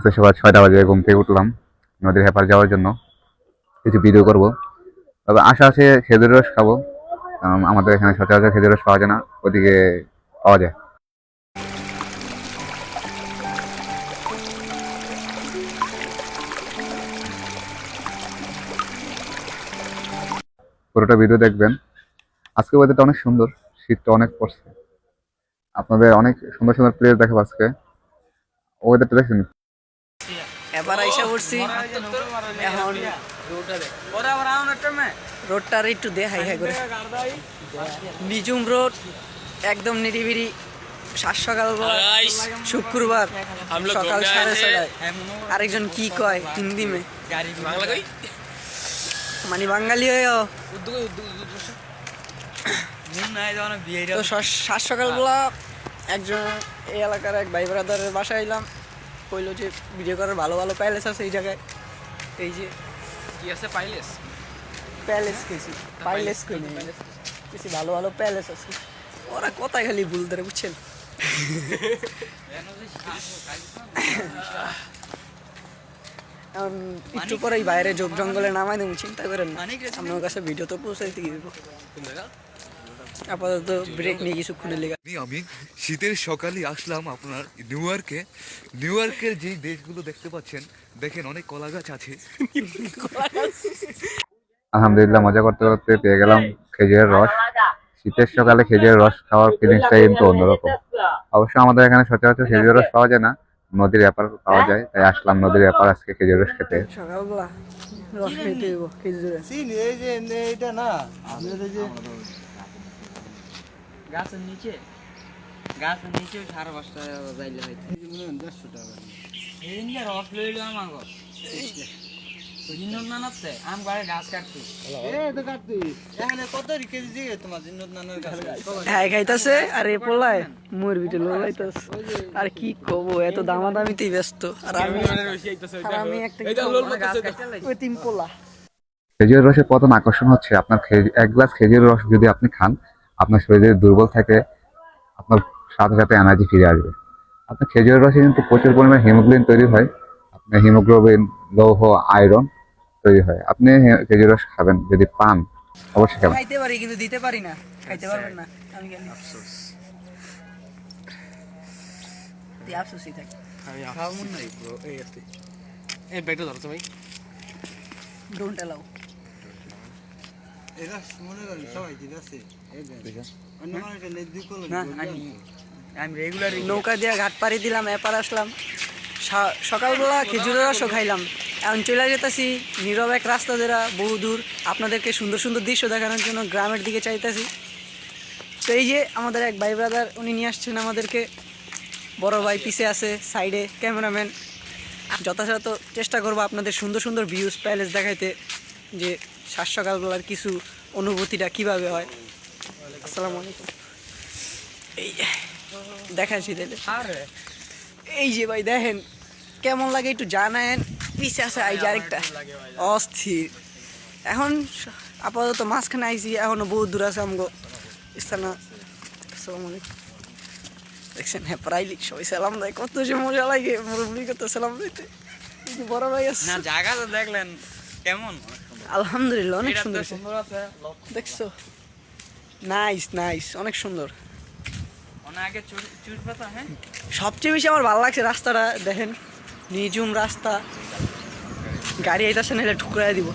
আজকে সকাল 6টা বাজে ঘুম থেকে উঠলাম নদীর হেপার যাওয়ার জন্য, কিছু ভিডিও করব। তবে আশা আছে খেজুরের রস খাবো, কারণ আমাদের এখানে সচরাচর খেজুরের রস পাওয়া যায় না, ওদিকে পাওয়া যায়। পুরোটা ভিডিও দেখবেন। আজকে ওয়েদারটা অনেক সুন্দর, শীতটা অনেক পড়ছে। আপনাদের অনেক সুন্দর সুন্দর প্লেস দেখাবো আজকে। ওয়েদারটা দেখছেন? এবার আইসা পড়ছি এখন রোডটার একটু দেখাই হ্যাঁ করে নিজুম রোড একদম নিরিবিরি। সকাল শুক্রবার সকাল 6:30। আরেকজন কি কয় হিন্দি মে মানে বাঙালি হয়েও তো সকালবেলা একজন এই এলাকার এক ভাই ব্রাদারের বাসায় এলাম। কইলো যে ভিডিও করার ভালো ভালো প্যালেস আছে এই জায়গায়। এই যে কি আছে প্যালেস গেছি প্যালেস কইনি কিছু ভালো ভালো প্যালেস আছে। ওরা কথাই খালি ভুল ধরে বুঝছেন। এখন একটু পরেই বাইরে যোগ জঙ্গলে নামাই দেবো, চিন্তা করেন না। আপনার কাছে ভিডিও তো পৌঁছাইতে গিয়ে আপাতত ব্রেক নিয়ে কিছুক্ষণের লেগে। আমি শীতের সকালে আসলাম আপনার নিউ ইয়র্কের যে দেশগুলো দেখতে পাচ্ছেন, দেখেন অনেক কলা গাছ আছে। আলহামদুলিল্লাহ, মজা করতে করতে পেয়ে গেলাম খেজুরের রস। শীতের সকালে খেজুরের রস খাওয়ার ফিলিংসটা কিন্তু অন্যরকম। অবশ্য আমাদের এখানে সচরাচর খেজুরের রস পাওয়া যায় না, নদীর ব্যাপার পাওয়া যায়, তাই আসলাম নদীর ব্যাপার আজকে খেজুরের রস খেতে। সকালবেলা রস খেতে হইব খেজুরের। এই যে এইটা না আমাদের এই যে গাছের নিচে 5:30 যাইলে হইতো 150 টাকা এই যে রস লইলো আমাগো জিন্নত নানাতে আম গায়ে গাছ কাটছি তো কাটতি এখানে কত কেজি দিয়ে তোমার জিন্নত নানার গাছ হ্যাঁ খাইতাছে আর এ পোলায় মুর ভিতরে লইতাছে। আর কি কব, এত দামাদামিতেই ব্যস্ত। আর আমি একটা ওই তিন পোলা। খেজুরের রসের প্রথম আকর্ষণ হচ্ছে আপনার এক গ্লাস খেজুরের রস যদি আপনি খান, আপনার শরীরে দুর্বল থাকে, আপনার সাথে সাথে এনার্জি ফিরে আসবে। আপনার খেজুরের রসে কিন্তু প্রচুর পরিমাণে হিমোগ্লোবিন তৈরি হয়। আপনার হিমোগ্লোবিন, লৌহ, আয়রন তৈরি হয়। আপনি খেজুর রস খাবেন, যদি পান অবশ্যই খাবেন। খাইতে পারি কিন্তু দিতে পারি না, খাইতে পারবেন না। আমি কেন আফসোস তুই আফসোসই থাক। আমি খাবো না ব্রো। এই ব্যাগটা ধরো তো ভাই। Don't allow. এরা মনে করেন সবাই ঠিক আছে অন্য মানুষের নেই করলো না আমি রেগুলার নৌকা দিয়ে ঘাট পাড়ি দিলাম, এপার আসলাম। সকালবেলা খেজুরের রসও খাইলাম। এখন চলে যেতেছি নীরব এক রাস্তা ধরা বহু দূর, আপনাদেরকে সুন্দর সুন্দর দৃশ্য দেখানোর জন্য গ্রামের দিকে চাইতেছি। তো এই যে আমাদের এক ভাই ব্রাদার, উনি নিয়ে আসছেন আমাদেরকে। বড় ভাই পিছে আছে, সাইডে ক্যামেরাম্যান। যথাযথ চেষ্টা করবো আপনাদের সুন্দর সুন্দর ভিউজ প্যালেস দেখাইতে, যে সকালবেলার কিছু অনুভূতিটা কিভাবে হয়। আসসালামু আলাইকুম। এই দেখাচ্ছি তাহলে। এই যে ভাই দেখেন কেমন লাগে একটু জানায়েন। পিছে আছে এই যে আরেকটা অস্থির। এখন আপাতত মাঝখানে আইছি, এখনো বহুত দূর আছে আমগো স্থানা। আসসালামু আলাইকুম। দেখছেন হ্যাঁ প্রাইলি সবাই সালাম দেয়, কত যে মজা লাগে মুরব্বী কত সালাম দিতে। বড় ভাই আছে না, জায়গা তো দেখলেন কেমন? আলহামদুলিল্লাহ অনেক সুন্দর আছে দেখছো। নাইস নাইস, অনেক সুন্দর। অনেক আগে চুজ পাতা। হ্যাঁ, সবচেয়ে বেশি আমার ভালো লাগছে রাস্তাটা দেখেন, নিজুম রাস্তা। গাড়ি আইতাছে নাহলে ঠুকরাই দিব।